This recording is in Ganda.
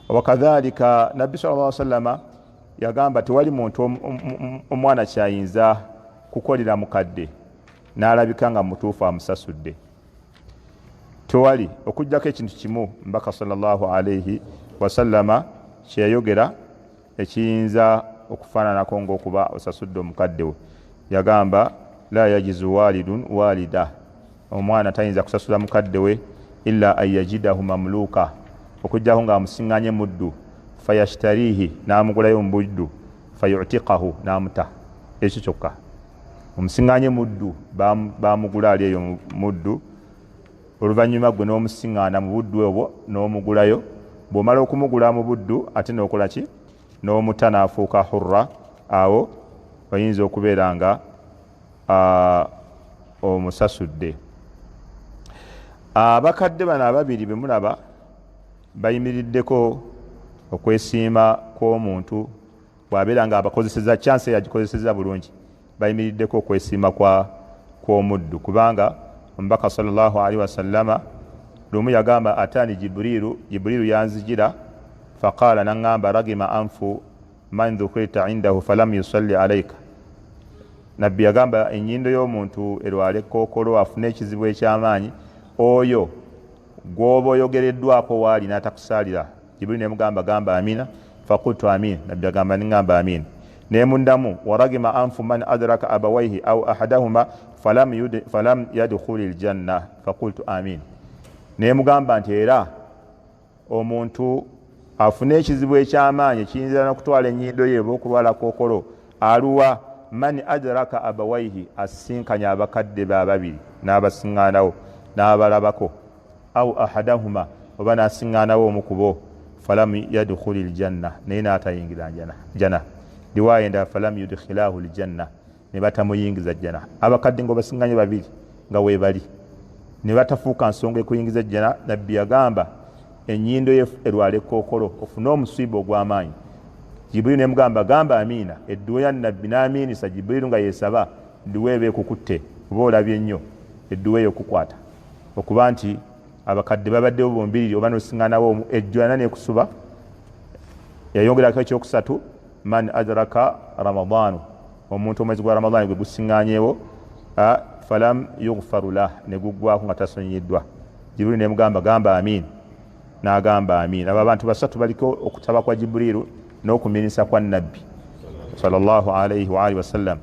wakadhalika nabbi sallallahu alaihi wasallam yagamba tewali muntu omwana kyayinza kukolera mukadde n'alabika nga mutuufu amusasudde. Tewali okujjako ekintu kimu mbaka sallallahu alaihi wasallama kyeyayogera ekiyinza okufaananako ng'okuba osasudde omukadde we. Yagamba la yajizu walidun walida, omwana tayinza kusasula mukadde we illa an yajidahu mamluka, okujjako ng'amusiŋŋanye muddu, fayashtarihi n'amugulayo mu buddu, fayutiqahu n'amuta. Ekyo kyokka. Omusiŋŋanye muddu bamugula ali eyo muddu, oluvannyuma gwe n'omusiŋŋaana mu buddu obwo n'omugulayo. Bw'omala okumugula mu buddu ate n'okola ki? N'omuta n'afuuka hurra, awo oyinza okubeera nga omusasudde. Abakadde bano ababiri be mulaba bayimiriddeko okwesiima kw'omuntu bw'abeera nga abakozeseza chance yagikozeseza bulungi, bayimiriddeko okwesiima kw'omuddu, kubanga omubaka sallallahu alaihi wasallama lumu yagamba atani Jibrilu yanzijira faqala nangamba ragima anfu man dhukrita indahu falam yusalli alayka. Nabbi yagamba enyindo y'omuntu erwale kookolo afune ekizibu eky'amaanyi, oyo gwoba oyogereddwako waali n'atakusalira. Jibrilu nemugamba gamba amina, faqultu amin. Nabbi yagamba ningamba amin. Nemundamu waragima anfu man adraka abawaihi au ahadahuma falam yadkhuli aljanna, faqultu amin. Nemugamba nti era omuntu afune ekizibu eky'amaanyi ekiyinza n'okutwala ennyindo ye okulwala kookolo aluwa man adraka abawaihi, asinkanya abakadde be ababiri n'abasiŋŋaanawo n'abalabako, au ahadahuma oba n'asiŋŋaanawo omu ku bo, falam yadkhuli aljanna, naye n'atayingira jana. Riwaya endala falam yudkhilahu aljanna, ne batamuyingiza jana. Abakadde ng'obasiŋŋanye babiri nga weebali ne batafuuka nsonga ekuyingiza jana. Nabbi yagamba ennyindo ye erwale kookolo ofune omusiiba ogw'amaanyi. Jibrilu nemugamba gamba amiina. Edduwa ya nabbi n'amiinisa Jibrilu nga yeesaba edduwa eba ekukutte, oba olabye ennyo edduwa eyo okukwata, okuba nti abakadde babaddewo bombiriri oba n'osiŋŋaanawo omu, ejjana n'ekusuba. Yayongerako ekyokusatu man adraka ramadaanu, omuntu omwezi gwa ramadaani gwe gusiŋŋaanyeewo, falam yughfaru lah, ne guggwako nga tasonyiddwa. Jibrilu nemugamba gamba amiin, n'agamba amiin. Abo abantu basatu baliko okutaba kwa Jibrilu n'okumiinisa kwa nabbi sallallahu alaihi wa alihi wasallam.